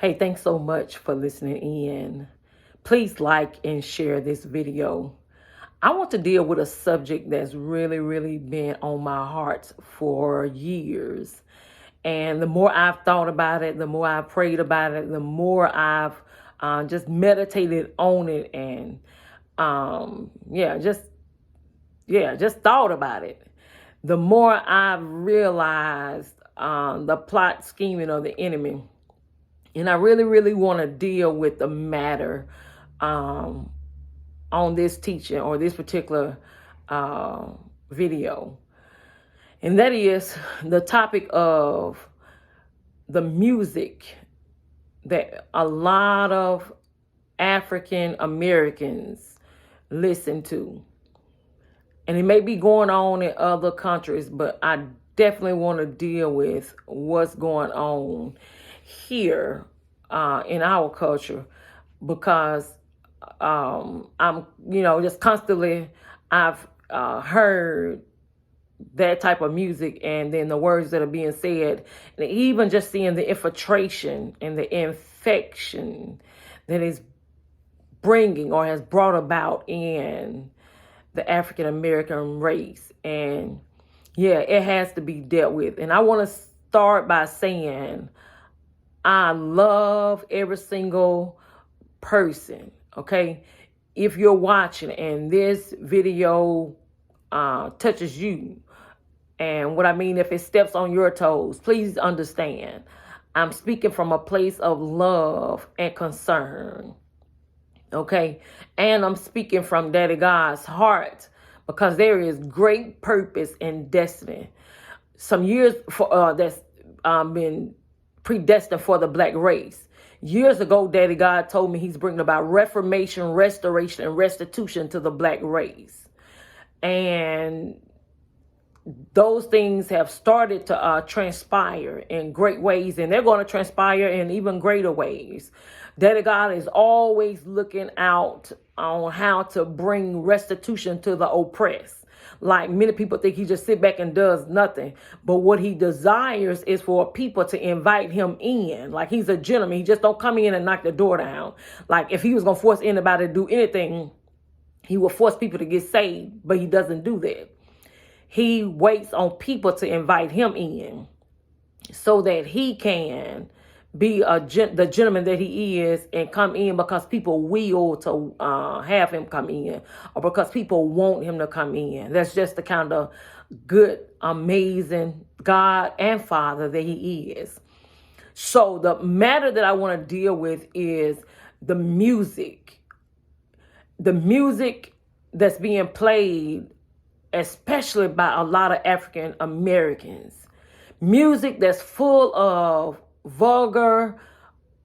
Hey, thanks so much for listening in. Please like and share this video. I want to deal with a subject that's really been on my heart for years. And the more I've thought about it, the more I've prayed about it, the more I've just meditated on it and just thought about it. The more I've realized the plot scheming of the enemy. And I really want to deal with the matter on this teaching or this particular video. And that is the topic of the music that a lot of African Americans listen to. And it may be going on in other countries, but I definitely want to deal with what's going on here in our culture, because I'm just constantly I've heard that type of music, and then the words that are being said, and even just seeing the infiltration and the infection that is bringing or has brought about in the African American race. And yeah, it has to be dealt with. And I want to start by saying I love every single person, okay? If you're watching and this video touches you, and what I mean, if it steps on your toes, please understand, I'm speaking from a place of love and concern, okay? And I'm speaking from Daddy God's heart, because there is great purpose and destiny. Some years for that's been predestined for the black race. Years ago, Daddy God told me he's bringing about reformation, restoration, and restitution to the black race. And those things have started to transpire in great ways, and they're going to transpire in even greater ways. Daddy God is always looking out on how to bring restitution to the oppressed. Like, many people think he just sit back and does nothing. But what he desires is for people to invite him in. Like, he's a gentleman. He just don't come in and knock the door down. Like, if he was going to force anybody to do anything, he would force people to get saved. But he doesn't do that. He waits on people to invite him in so that he can be the gentleman that he is and come in, because people will to have him come in, or because people want him to come in. That's just the kind of good, amazing God and Father that he is. So the matter that I want to deal with is the music. The music that's being played, especially by a lot of African Americans. Music that's full of vulgar,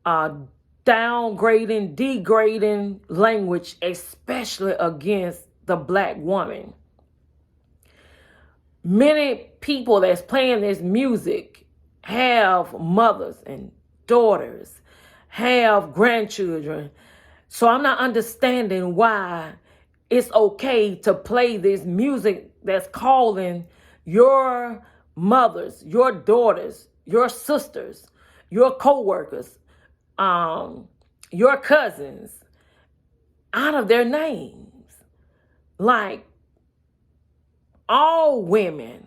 downgrading, degrading language, especially against the black woman. Many people that's playing this music have mothers and daughters, have grandchildren. So I'm not understanding why it's okay to play this music that's calling your mothers, your daughters, your sisters, your co-workers, your cousins out of their names. Like, all women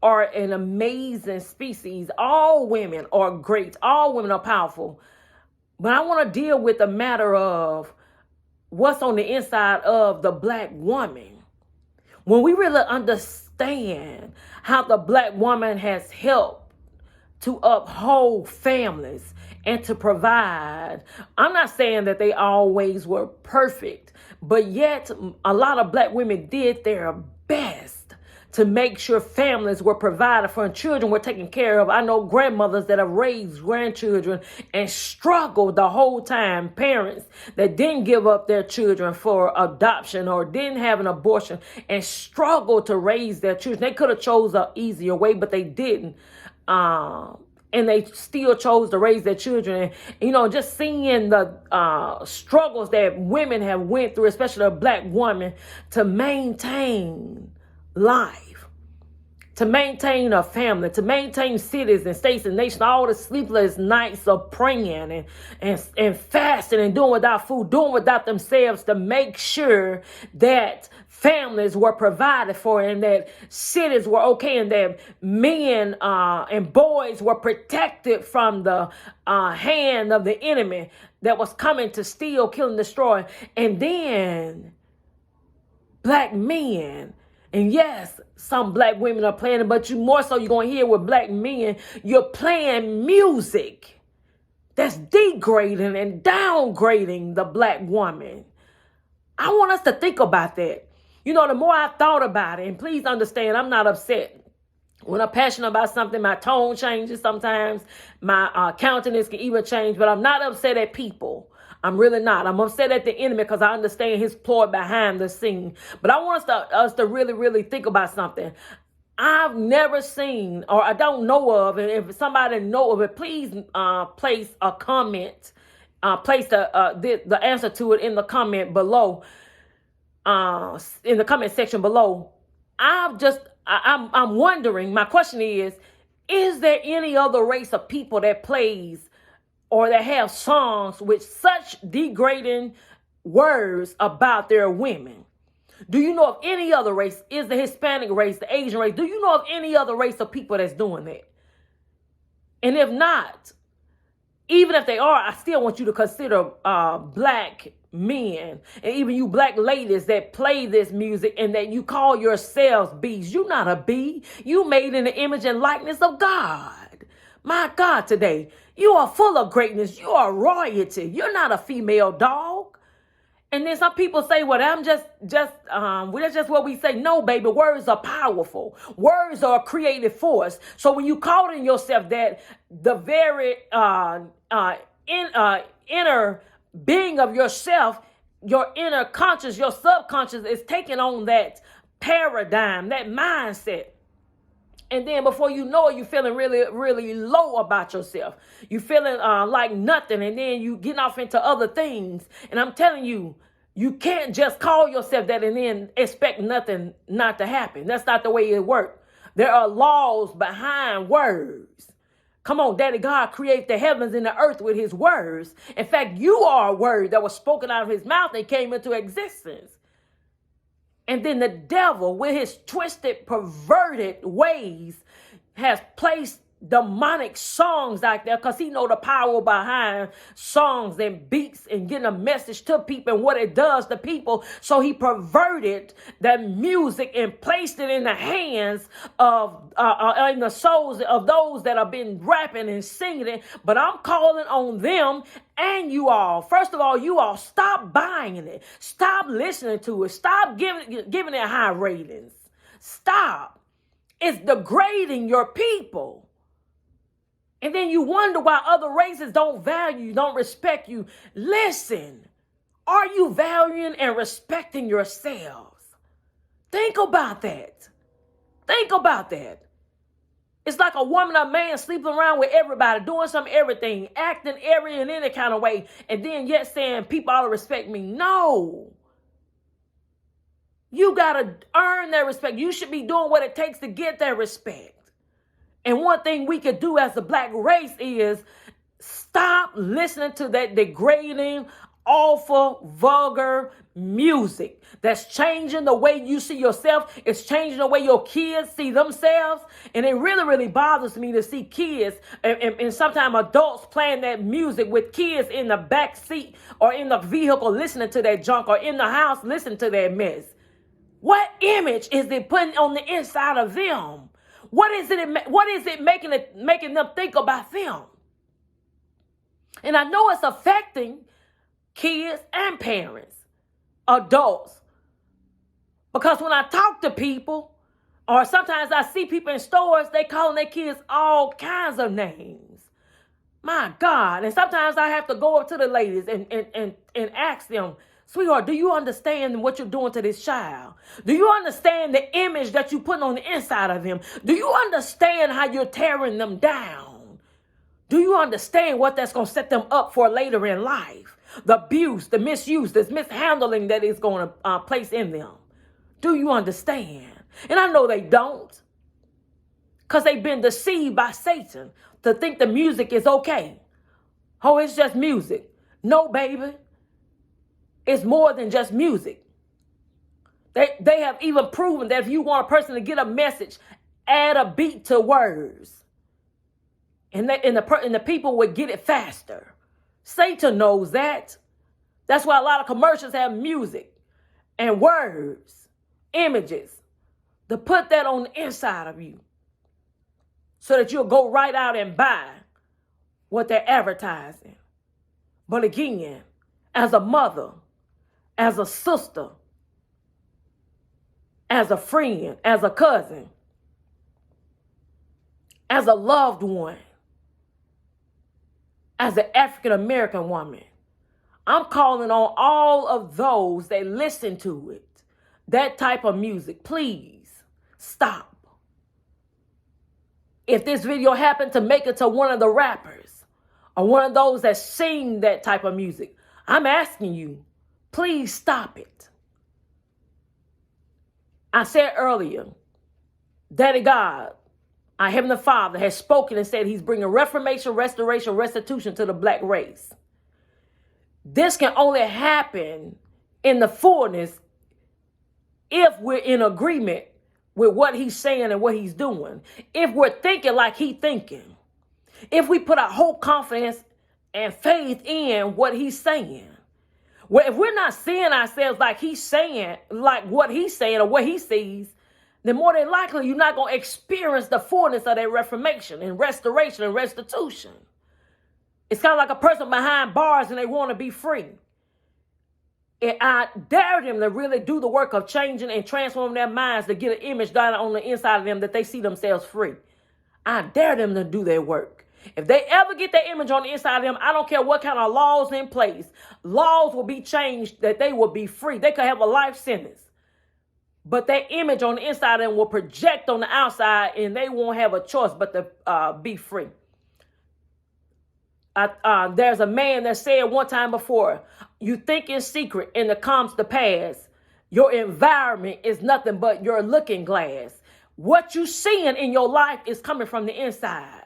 are an amazing species. All women are great. All women are powerful. But I want to deal with the matter of what's on the inside of the black woman. When we really understand how the black woman has helped to uphold families and to provide. I'm not saying that they always were perfect, but yet a lot of black women did their best to make sure families were provided for and children were taken care of. I know grandmothers that have raised grandchildren and struggled the whole time. Parents that didn't give up their children for adoption or didn't have an abortion and struggled to raise their children. They could have chose an easier way, but they didn't. And they still chose to raise their children. And, just seeing the struggles that women have went through, especially a black woman, to maintain life, to maintain a family, to maintain cities and states and nations, all the sleepless nights of praying and fasting and doing without food, doing without themselves to make sure that families were provided for and that cities were okay and that men and boys were protected from the hand of the enemy that was coming to steal, kill, and destroy. And then black men, and yes, some black women are playing it, but more so you're going to hear with black men, you're playing music that's degrading and downgrading the black woman. I want us to think about that. You know, the more I thought about it, and please understand, I'm not upset. When I'm passionate about something, my tone changes sometimes. My countenance can even change, but I'm not upset at people. I'm really not. I'm upset at the enemy because I understand his ploy behind the scene. But I want us to really, really think about something. I've never seen, or I don't know of, and if somebody know of it, please place a comment, place the answer to it in the comment below, in the comment section below. I'm wondering, my question is there any other race of people that plays or that have songs with such degrading words about their women? Do you know of any other race? Is the Hispanic race, the Asian race? Do you know of any other race of people that's doing that? And if not, even if they are, I still want you to consider black men and even you black ladies that play this music and that you call yourselves bees. You're not a bee. You made in the image and likeness of God. My God, today, you are full of greatness. You are royalty. You're not a female dog. And then some people say, well, that's just what we say. No, baby, words are powerful. Words are a creative force. So when you call in yourself that, the very inner being of yourself, your inner conscious, your subconscious is taking on that paradigm, that mindset. And then before you know it, you're feeling really, really low about yourself. You're feeling like nothing. And then you getting off into other things. And I'm telling you, you can't just call yourself that and then expect nothing not to happen. That's not the way it works. There are laws behind words. Come on, Daddy God created the heavens and the earth with his words. In fact, you are a word that was spoken out of his mouth and came into existence. And then the devil, with his twisted, perverted ways, has placed demonic songs out there because he know the power behind songs and beats and getting a message to people and what it does to people. So he perverted that music and placed it in the hands of, in the souls of those that have been rapping and singing it. But I'm calling on them and you all. First of all, you all stop buying it. Stop listening to it. Stop giving it high ratings. Stop. It's degrading your people. And then you wonder why other races don't value you, don't respect you. Listen, are you valuing and respecting yourselves? Think about that. Think about that. It's like a woman or man sleeping around with everybody, doing some everything, acting every and any kind of way, and then yet saying people ought to respect me. No. You got to earn their respect. You should be doing what it takes to get their respect. And one thing we could do as the black race is stop listening to that degrading, awful, vulgar music that's changing the way you see yourself. It's changing the way your kids see themselves. And it really, really bothers me to see kids and sometimes adults playing that music with kids in the back seat or in the vehicle listening to that junk or in the house listening to that mess. What image is it putting on the inside of them? What is it making them think about them? And I know it's affecting kids and parents, adults. Because when I talk to people, or sometimes I see people in stores, they calling their kids all kinds of names. My God. And sometimes I have to go up to the ladies and ask them, sweetheart, do you understand what you're doing to this child? Do you understand the image that you're putting on the inside of him? Do you understand how you're tearing them down? Do you understand what that's going to set them up for later in life? The abuse, the misuse, this mishandling that is going to place in them. Do you understand? And I know they don't. Because they've been deceived by Satan to think the music is okay. Oh, it's just music. No, baby. It's more than just music. They have even proven that if you want a person to get a message, add a beat to words. And the people would get it faster. Satan knows that. That's why a lot of commercials have music and words, images, to put that on the inside of you so that you'll go right out and buy what they're advertising. But again, as a mother, as a sister, as a friend, as a cousin, as a loved one, as an African American woman, I'm calling on all of those that listen to it, that type of music, please stop. If this video happened to make it to one of the rappers or one of those that sing that type of music, I'm asking you, please stop it. I said earlier, Daddy God, our Heavenly Father, has spoken and said he's bringing reformation, restoration, restitution to the black race. This can only happen in the fullness if we're in agreement with what he's saying and what he's doing. If we're thinking like he's thinking. If we put our whole confidence and faith in what he's saying. Well, if we're not seeing ourselves like he's saying, like what he's saying or what he sees, then more than likely you're not going to experience the fullness of that reformation and restoration and restitution. It's kind of like a person behind bars and they want to be free. And I dare them to really do the work of changing and transforming their minds to get an image down on the inside of them that they see themselves free. I dare them to do their work. If they ever get that image on the inside of them, I don't care what kind of laws in place. Laws will be changed that they will be free. They could have a life sentence. But that image on the inside of them will project on the outside and they won't have a choice but to be free. There's a man that said one time before, you think in secret and it comes to pass. Your environment is nothing but your looking glass. What you seeing in your life is coming from the inside.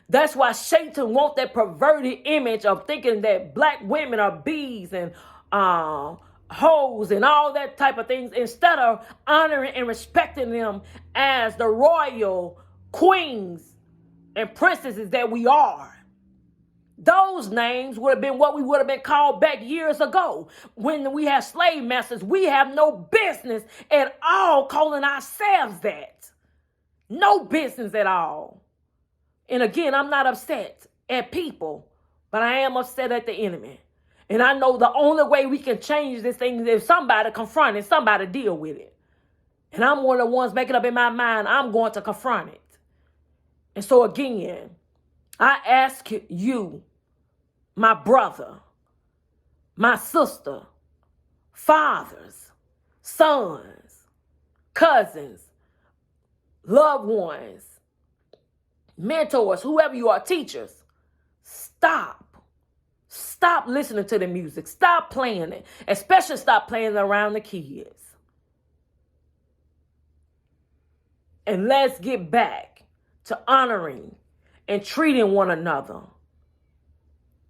That's why Satan wants that perverted image of thinking that black women are bees and hoes and all that type of things, instead of honoring and respecting them as the royal queens and princesses that we are. Those names would have been what we would have been called back years ago. When we had slave masters, we have no business at all calling ourselves that. No business at all. And again, I'm not upset at people, but I am upset at the enemy. And I know the only way we can change this thing is if somebody confront it, somebody deal with it. And I'm one of the ones making up in my mind, I'm going to confront it. And so again, I ask you, my brother, my sister, fathers, sons, cousins, loved ones, mentors, whoever you are, teachers, stop. Stop listening to the music. Stop playing it. Especially stop playing it around the kids. And let's get back to honoring and treating one another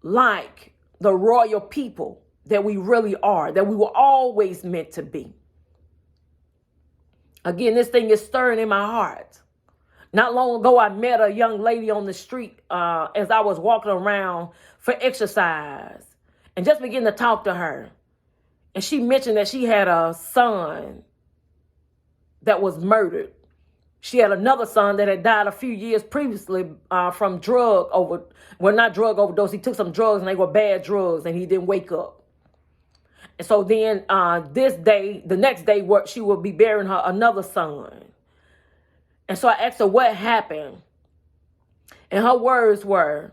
like the royal people that we really are, that we were always meant to be. Again, this thing is stirring in my heart. Not long ago, I met a young lady on the street as I was walking around for exercise and just began to talk to her. And she mentioned that she had a son that was murdered. She had another son that had died a few years previously from not drug overdose. He took some drugs and they were bad drugs and he didn't wake up. And so then the next day, she will be burying another son. And so I asked her what happened. And her words were,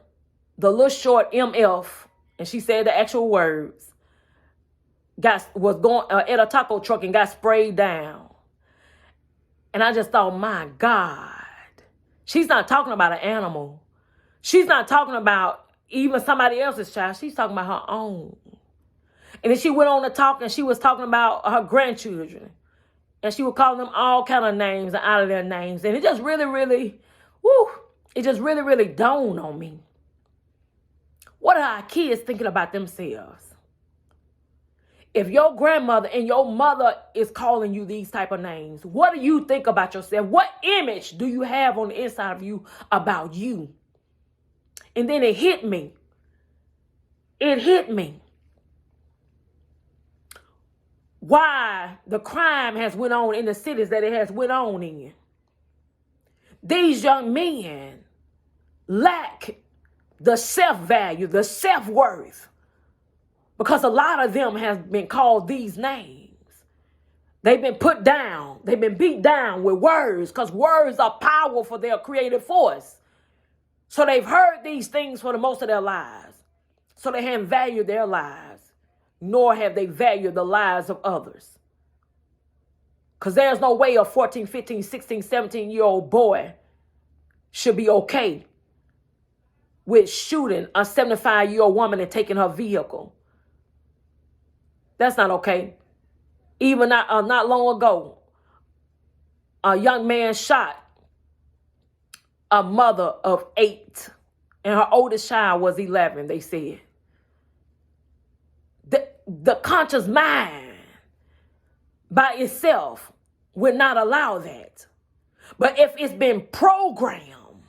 the little short MF, and she said the actual words, was going at a taco truck and got sprayed down. And I just thought, my God, she's not talking about an animal. She's not talking about even somebody else's child. She's talking about her own. And then she went on to talk, and she was talking about her grandchildren. And she would call them all kind of names and out of their names. And it just really, really Woo, it just really, really dawned on me. What are our kids thinking about themselves? If your grandmother and your mother is calling you these type of names, what do you think about yourself? What image do you have on the inside of you about you? And then it hit me. It hit me. Why the crime has went on in the cities that it has went on in. These young men lack the self-value, the self-worth, because a lot of them have been called these names. They've been put down. They've been beat down with words, because words are powerful. They're creative force. So they've heard these things for the most of their lives. So they haven't valued their lives, nor have they valued the lives of others. Because there's no way a 14, 15, 16, 17-year-old boy should be okay with shooting a 75-year-old woman and taking her vehicle. That's not okay. Even not long ago, a young man shot a mother of 8, and her oldest child was 11, they said. The conscious mind by itself would not allow that. But if it's been programmed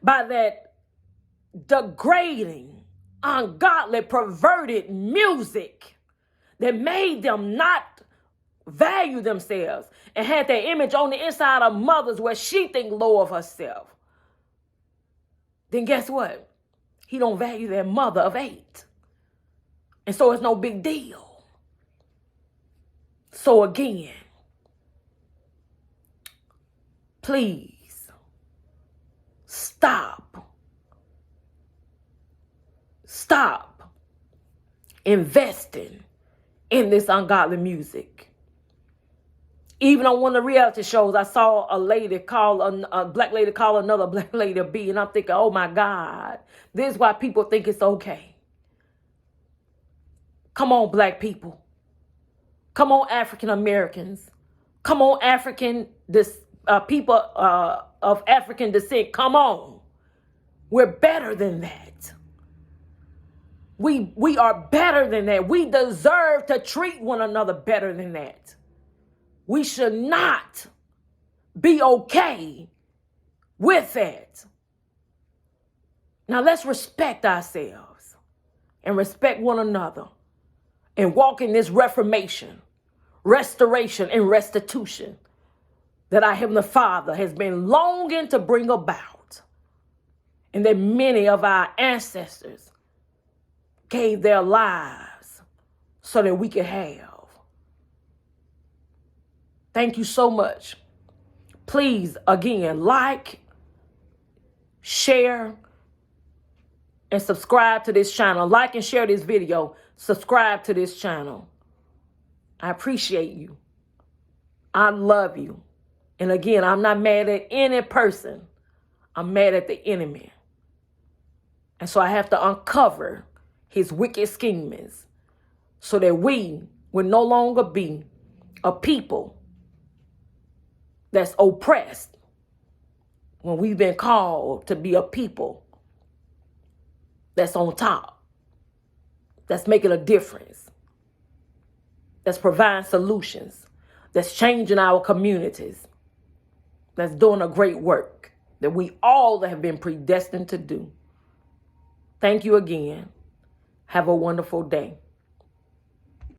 by that degrading, ungodly, perverted music that made them not value themselves and had their image on the inside of mothers where she think low of herself, then guess what? He don't value their mother of 8. And so it's no big deal. So again, please stop investing in this ungodly music. Even on one of the reality shows, I saw a lady call, a black lady call another black lady a B, and I'm thinking, oh my God, this is why people think it's okay. Come on, black people. Come on, African Americans. Come on, people of African descent. Come on. We're better than that. We are better than that. We deserve to treat one another better than that. We should not be okay with that. Now let's respect ourselves and respect one another and walk in this reformation, restoration, and restitution that our Heavenly Father has been longing to bring about, and that many of our ancestors gave their lives so that we could have. Thank you so much. Please, again, like, share, and subscribe to this channel. Like and share this video. Subscribe to this channel. I appreciate you. I love you. And again, I'm not mad at any person. I'm mad at the enemy. And so I have to uncover his wicked schemings so that we will no longer be a people that's oppressed when we've been called to be a people that's on top, that's making a difference, that's providing solutions, that's changing our communities, that's doing a great work that we all have been predestined to do. Thank you again. Have a wonderful day.